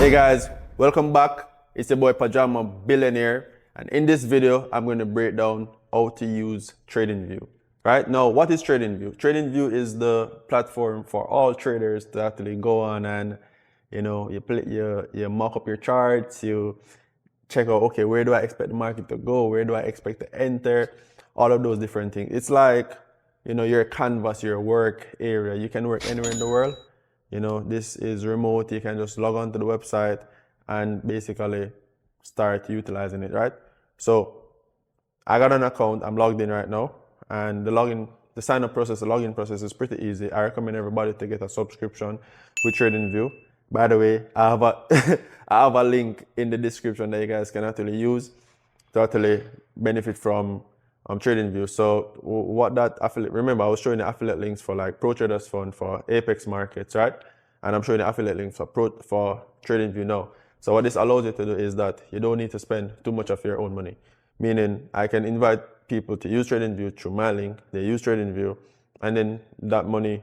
Hey guys, welcome back. It's your boy Pajama Billionaire, and in this video I'm going to break down how to use TradingView. Right now, what is TradingView? TradingView is the platform for all traders to actually go on and you mock up your charts, you check out, okay, where do I expect the market to go, where do I expect to enter, all of those different things. It's like, your canvas, your work area. You can work anywhere in the world. This is remote. You can just log on to the website and basically start utilizing it, right? So I got an account. I'm logged in right now, and the sign-up process, the login process is pretty easy. I recommend everybody to get a subscription with TradingView. By the way, I have a I have a link in the description that you guys can actually use to actually benefit from TradingView. So what that affiliate, remember I was showing the affiliate links for like Pro Traders Fund, for Apex Markets, right? And I'm showing the affiliate links for TradingView now. So what this allows you to do is that you don't need to spend too much of your own money. Meaning I can invite people to use TradingView through my link, they use TradingView, and then that money,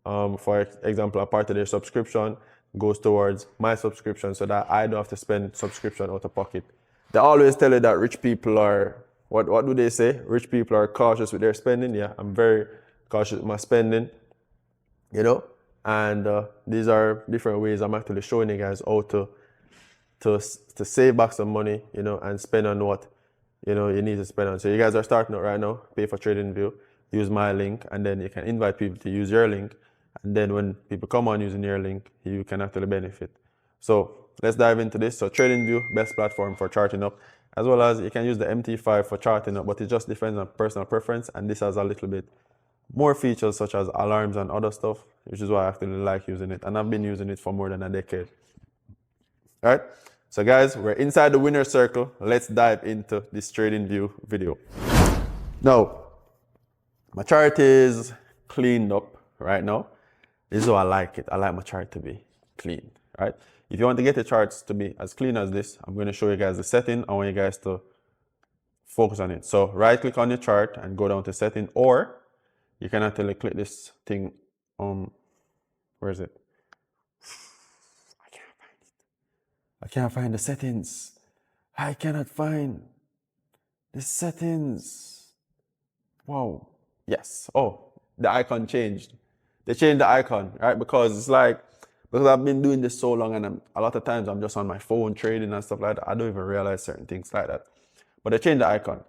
for example, a part of their subscription goes towards my subscription so that I don't have to spend subscription out of pocket. They always tell you that rich people are, what do they say? Rich people are cautious with their spending. Yeah, I'm very cautious with my spending, and these are different ways I'm actually showing you guys how to save back some money, and spend on what, you need to spend on. So you guys are starting out right now, pay for TradingView, use my link, and then you can invite people to use your link. And then when people come on using your link, you can actually benefit. So let's dive into this. So TradingView, best platform for charting up, as well as you can use the MT5 for charting up, but it just depends on personal preference. And this has a little bit more features such as alarms and other stuff, which is why I actually like using it. And I've been using it for more than a decade. All right. So guys, we're inside the winner circle. Let's dive into this TradingView video. Now, my chart is cleaned up right now. This is how I like it. I like my chart to be clean, right? If you want to get the charts to be as clean as this, I'm going to show you guys the setting. I want you guys to focus on it. So right click on your chart and go down to setting, or you can actually click this thing. Where is it? I can't find the settings. I cannot find the settings. Wow. Yes. Oh, the icon changed. They changed the icon, right? Because I've been doing this so long, and a lot of times I'm just on my phone trading and stuff like that. I don't even realize certain things like that. But they changed the icon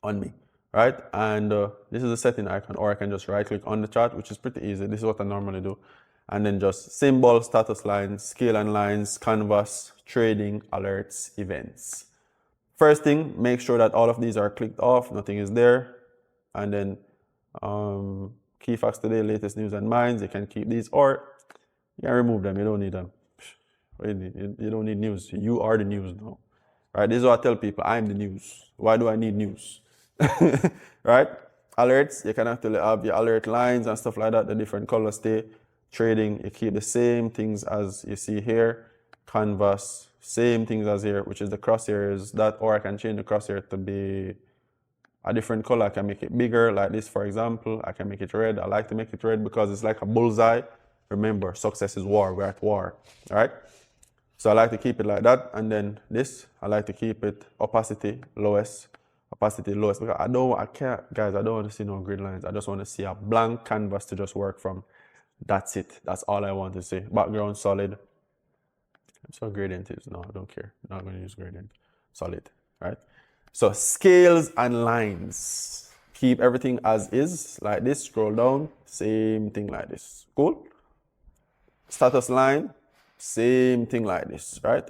on me, right? And this is the setting icon, or I can just right click on the chart, which is pretty easy. This is what I normally do. And then just symbol, status lines, scale and lines, canvas, trading, alerts, events. First thing, make sure that all of these are clicked off, nothing is there. And then key facts today, latest news and mines, you can keep these, or you can remove them. You don't need them. You don't need news. You are the news now, right? This is what I tell people. I'm the news. Why do I need news? Right? Alerts, you can actually have your alert lines and stuff like that. The different colors stay. Trading, you keep the same things as you see here. Canvas, same things as here, which is the crosshairs. That, or I can change the crosshair to be a different color. I can make it bigger, like this, for example. I can make it red. I like to make it red because it's like a bullseye. Remember, success is war. We're at war, all right? So I like to keep it like that. And then this, I like to keep it opacity lowest. Opacity lowest, because I don't want to see no grid lines. I just want to see a blank canvas to just work from. That's it. That's all I want to see. Background solid. So gradient is, no, I don't care. I'm not going to use gradient. Solid, right? So scales and lines. Keep everything as is, like this. Scroll down, same thing like this. Cool? Status line, same thing like this, right?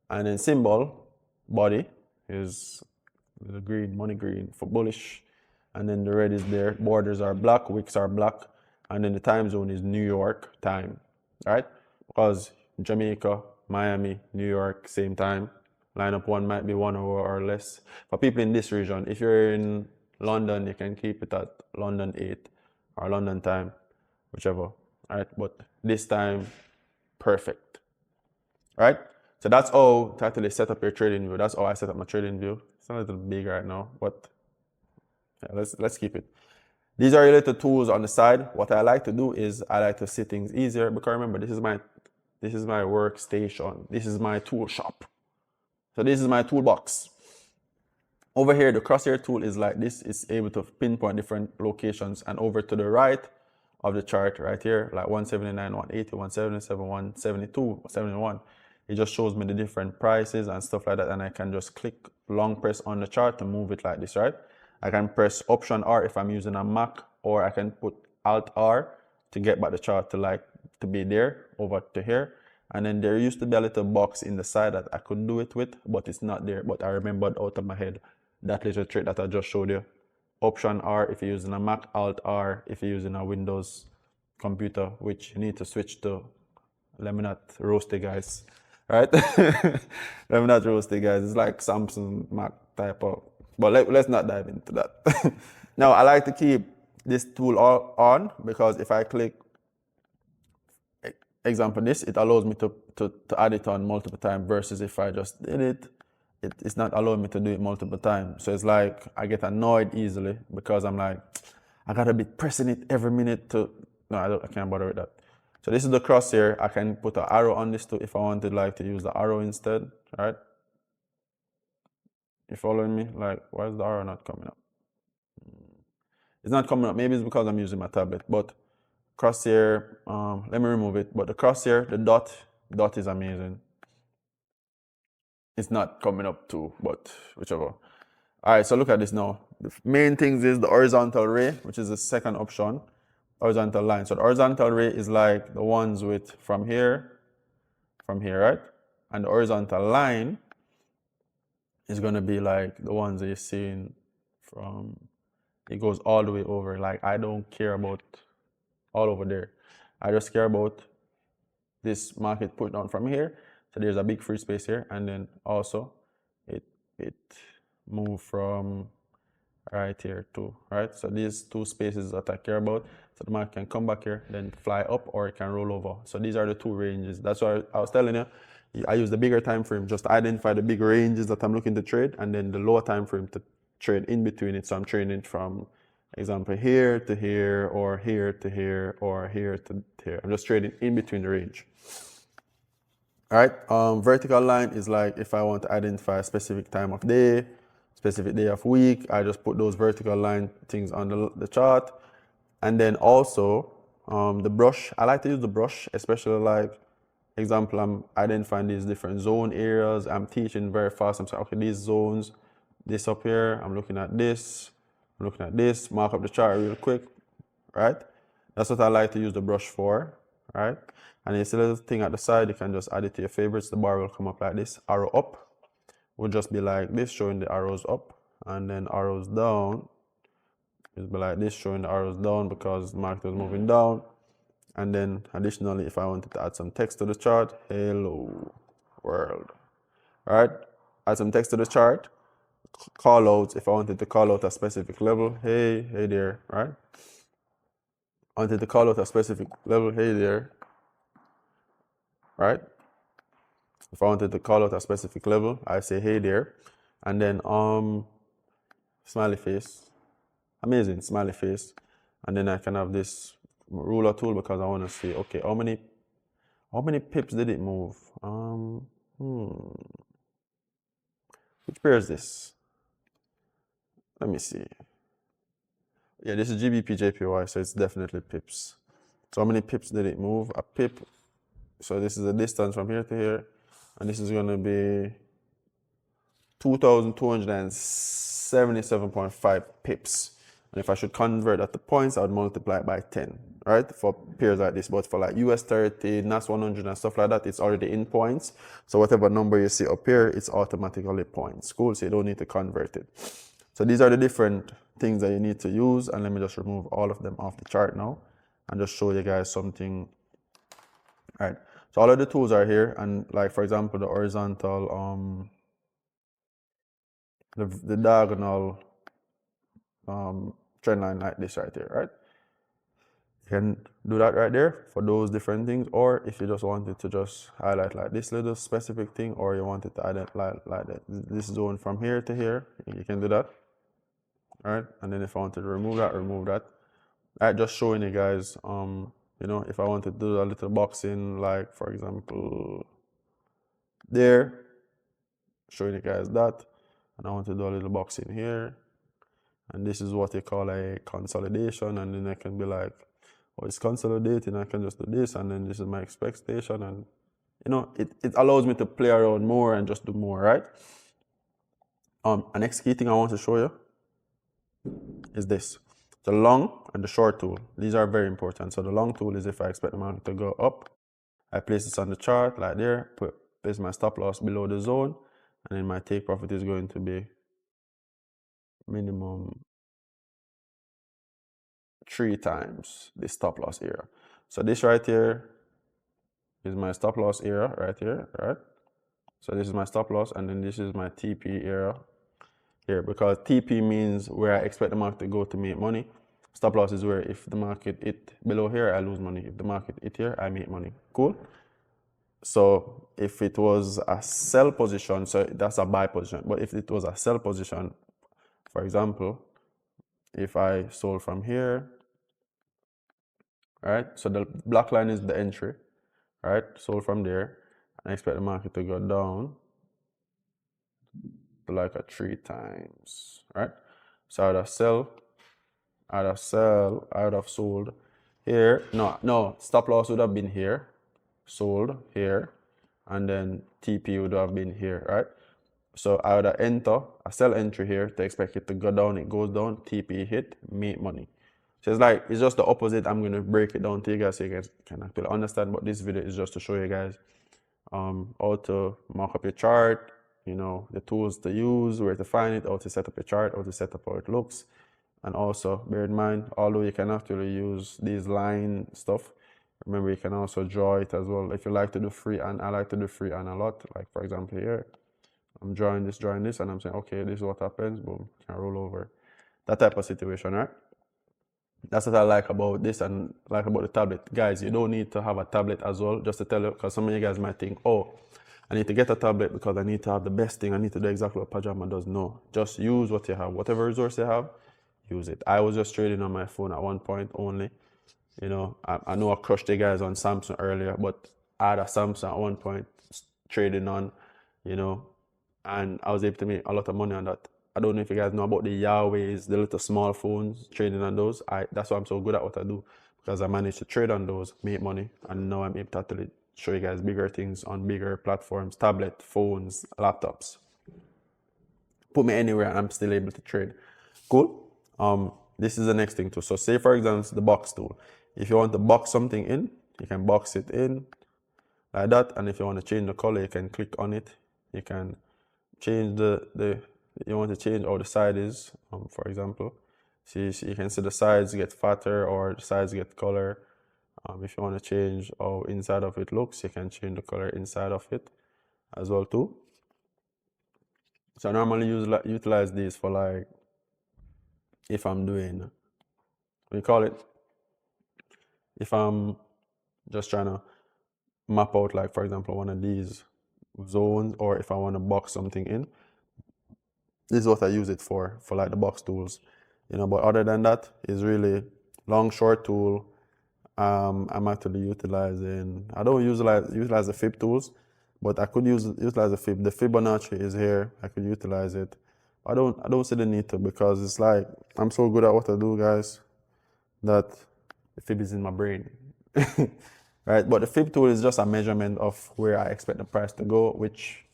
And then symbol, body, is the green, money green for bullish. And then the red is there. Borders are black, wicks are black. And then the time zone is New York time, right? Because Jamaica, Miami, New York, same time. Lineup one might be 1 hour or less. For people in this region, if you're in London, you can keep it at London 8 or London time, whichever, right? But this time, perfect, right? So that's how to actually set up your trading view. That's how I set up my trading view. It's a little big right now, but yeah, let's keep it. These are your little tools on the side. What I like to do is I like to see things easier, because remember, this is my This is my workstation. This is my tool shop. So this is my toolbox. Over here, the crosshair tool is like this. It's able to pinpoint different locations. And over to the right of the chart right here, like 179, 180, 177, 172, 71, it just shows me the different prices and stuff like that. And I can just click long press on the chart to move it like this, right? I can press Option R if I'm using a Mac, or I can put Alt R to get back the chart to be there over to here. And then there used to be a little box in the side that I could do it with, but it's not there. But I remembered out of my head that little trick that I just showed you. Option R if you're using a Mac, Alt R if you're using a Windows computer, which you need to switch to. Let me not roast you guys, right? Let me not roast you guys. It's like Samsung Mac type of, but let's not dive into that. Now, I like to keep this tool on because if I click, example this, it allows me to add it on multiple times versus if I just did it, it's not allowing me to do it multiple times. So it's like I get annoyed easily because I'm like, I gotta be pressing it every minute to, no, I can't bother with that. So this is the crosshair. I can put an arrow on this too if I wanted like to use the arrow instead, right? You following me? Like, why is the arrow not coming up? It's not coming up. Maybe it's because I'm using my tablet, but crosshair, let me remove it. But the crosshair, the dot is amazing. It's not coming up too, but whichever. All right, so look at this now. The main things is the horizontal ray, which is the second option, horizontal line. So the horizontal ray is like the ones with from here, right? And the horizontal line is gonna be like the ones that you're seeing from, it goes all the way over. Like I don't care about all over there. I just care about this market put down from here. So there's a big free space here, and then also it move from right here too, right? So these two spaces that I care about. So the market can come back here, then fly up, or it can roll over. So these are the two ranges. That's why I was telling you, I use the bigger time frame just to identify the big ranges that I'm looking to trade, and then the lower time frame to trade in between it. So I'm trading from example here to here, or here to here, or here to here. I'm just trading in between the range. All right, vertical line is like if I want to identify a specific time of day, specific day of week, I just put those vertical line things on the chart. And then also the brush, I like to use the brush, especially like, example, I'm identifying these different zone areas. I'm teaching very fast. I'm saying, okay, these zones, this up here, I'm looking at this, mark up the chart real quick, right? That's what I like to use the brush for, right? And it's a little thing at the side, you can just add it to your favorites. The bar will come up like this. Arrow up will just be like this, showing the arrows up, and then arrows down will be like this, showing the arrows down because the market was moving down. And then additionally, if I wanted to add some text to the chart, hello world, all right? Add some text to the chart, call out, if I wanted to call out a specific level, hey there, right? I wanted to call out a specific level, hey there, right? If I wanted to call out a specific level, I say hey there, and then smiley face, amazing smiley face, and then I can have this ruler tool because I want to see, okay, how many pips did it move? Which pair is this? Let me see. Yeah, this is GBP JPY, so it's definitely pips. So how many pips did it move? A pip. So this is the distance from here to here, and this is going to be 2,277.5 pips. And if I should convert that to points, I would multiply it by 10, right? For pairs like this, but for like US 30, NAS 100 and stuff like that, it's already in points. So whatever number you see up here, it's automatically points. Cool, so you don't need to convert it. So these are the different things that you need to use. And let me just remove all of them off the chart now and just show you guys something. All right, so all of the tools are here. And like, for example, the horizontal, the diagonal trend line like this right here, right? You can do that right there for those different things, or if you just wanted to just highlight like this little specific thing, or you wanted to identify like that, this zone from here to here, you can do that. All right, and then if I wanted to remove that, remove that. All right, just showing you guys You know, if I want to do a little boxing, like for example, there, showing you guys that, and I want to do a little boxing here, and this is what they call a consolidation, and then I can be like, oh, it's consolidating, I can just do this, and then this is my expectation, and you know, it allows me to play around more and just do more, right? The next key thing I want to show you is this. The long and the short tool. These are very important. So the long tool is if I expect the market to go up, I place this on the chart like there, place my stop loss below the zone, and then my take profit is going to be minimum 3 times the stop loss area. So this right here is my stop loss area right here, right? So this is my stop loss, and then this is my TP area here, because TP means where I expect the market to go to make money. Stop loss is where if the market hit below here, I lose money. If the market hit here, I make money. Cool? So if it was a sell position, so that's a buy position. But if it was a sell position, for example, if I sold from here, right? So the black line is the entry, right? Sold from there, and I expect the market to go down to like a 3 times, right? So I'd have sell, I'd have sold here. No, stop loss would have been here, sold here, and then TP would have been here, right? So I would enter a sell entry here to expect it to go down. It goes down, TP hit, make money. So it's like, it's just the opposite. I'm going to break it down to you guys so you guys can actually understand. But this video is just to show you guys how to mark up your chart, you know, the tools to use, where to find it, how to set up your chart, how to set up how it looks. And also bear in mind, although you can actually use these line stuff, remember you can also draw it as well. If you like to do freehand, I like to do freehand a lot. Like for example here, I'm drawing this, and I'm saying, okay, this is what happens, boom, can roll over. That type of situation, right? That's what I like about this and like about the tablet. Guys, you don't need to have a tablet as well, just to tell you, because some of you guys might think, oh, I need to get a tablet because I need to have the best thing. I need to do exactly what Pajama does. No, just use what you have. Whatever resource you have, use it. I was just trading on my phone at one point only. You know, I know I crushed the guys on Samsung earlier, but I had a Samsung at one point trading on, you know, and I was able to make a lot of money on that. I don't know if you guys know about the Huawei's, the little small phones, trading on those. That's why I'm so good at what I do, because I managed to trade on those, make money, and now I'm able to actually show you guys bigger things on bigger platforms, tablet, phones, laptops. Put me anywhere and I'm still able to trade. Cool? This is the next thing too. So say for example, the box tool. If you want to box something in, you can box it in like that. And if you want to change the color, you can click on it. You can change you want to change how the side is, for example. So you can see the sides get fatter or the sides get color. If you want to change how inside of it looks, you can change the color inside of it as well too. So I normally utilize these for like, if I'm doing, what do you call it? If I'm just trying to map out, like for example, one of these zones, or if I want to box something in, this is what I use it for like the box tools, you know. But other than that, is really long short tool. I'm actually utilizing, I don't utilize the fib tools, but I could utilize the fib. The Fibonacci is here. I could utilize it. I don't see the need to, because it's like I'm so good at what I do, guys, that the fib is in my brain. Right? But the fib tool is just a measurement of where I expect the price to go, which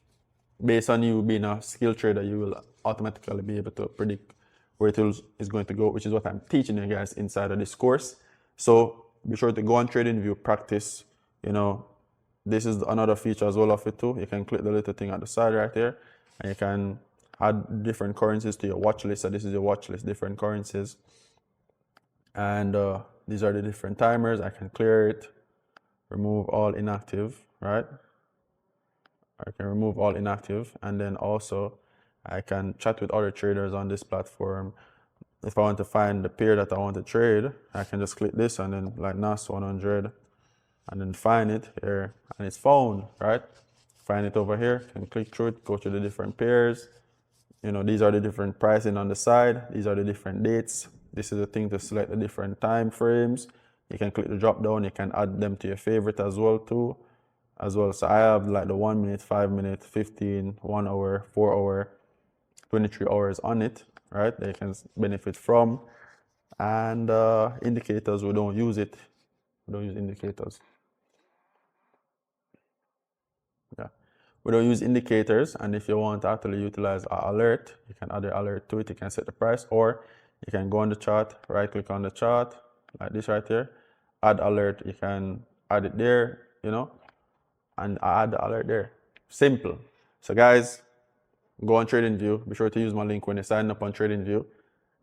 based on you being a skill trader, you will automatically be able to predict where it is going to go, which is what I'm teaching you guys inside of this course. So be sure to go on TradingView, practice. You know, this is another feature as well of it too. You can click the little thing at the side right there, and you can add different currencies to your watch list. So this is your watch list, different currencies. And these are the different timers. I can clear it, remove all inactive, right? I can remove all inactive, and then also I can chat with other traders on this platform. If I want to find the pair that I want to trade, I can just click this and then like NAS 100 and then find it here, and it's found, right? Find it over here, can click through it, go to the different pairs. You know, these are the different pricing on the side. These are the different dates. This is the thing to select the different time frames. You can click the drop down, you can add them to your favorite as well too. So I have like the 1 minute, 5 minute, 15, 1 hour, 4 hour, 23 hours on it, right? They can benefit from. And indicators, we don't use it. We don't use indicators. Yeah. We don't use indicators, and if you want to actually utilize an alert, you can add an alert to it. You can set the price, or you can go on the chart, right click on the chart, like this right here, add alert. You can add it there, you know, and add the alert there. Simple. So guys, go on TradingView. Be sure to use my link when you sign up on TradingView.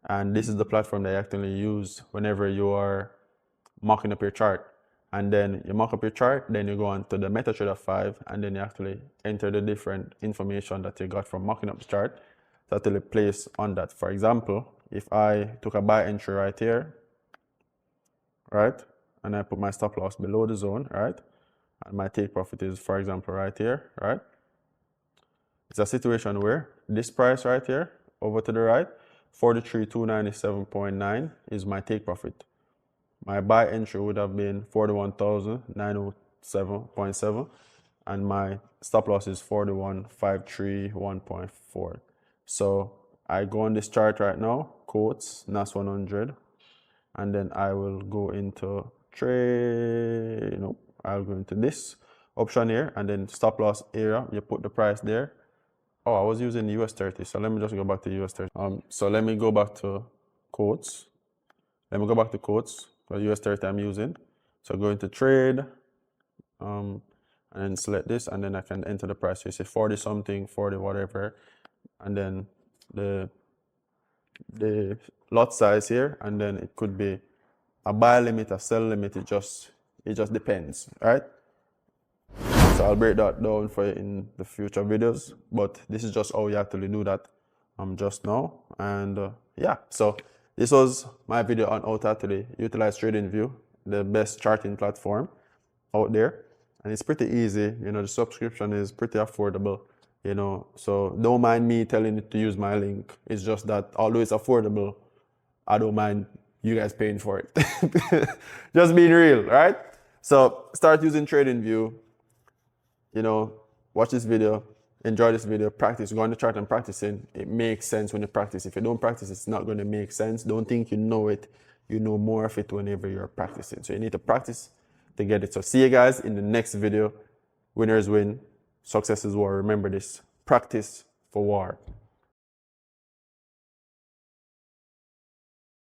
And this is the platform that you actually use whenever you are mocking up your chart. And then you mock up your chart, then you go on to the MetaTrader 5, and then you actually enter the different information that you got from mocking up the chart to actually place on that. For example, if I took a buy entry right here, right, and I put my stop loss below the zone, right, and my take profit is, for example, right here, right, it's a situation where this price right here, over to the right, 43,297.9 is my take profit. My buy entry would have been 41,907.7, and my stop loss is 41,531.4. So I go on this chart right now, quotes, NAS 100, and then I will go into trade, nope, I'll go into this option here, and then stop loss area, you put the price there. Oh, I was using US 30, so let me just go back to US 30. So let me go back to quotes. Let me go back to quotes. The US 30 I'm using. So go into trade, and then select this, and then I can enter the price. So you say 40 something, 40 whatever, and then the lot size here, and then it could be a buy limit, a sell limit. It just depends, right? So I'll break that down for you in the future videos, but this is just how you actually do that just now. And yeah, so this was my video on how to actually utilize TradingView, the best charting platform out there. And it's pretty easy, you know, the subscription is pretty affordable, you know, so don't mind me telling you to use my link. It's just that although it's affordable, I don't mind you guys paying for it. Just being real, right? So start using TradingView, you know, watch this video, enjoy this video, practice, go on the chart and practicing. It makes sense when you practice. If you don't practice, it's not going to make sense. Don't think you know it. You know more of it whenever you're practicing. So you need to practice to get it. So see you guys in the next video. Winners win, success is war. Remember this, practice for war.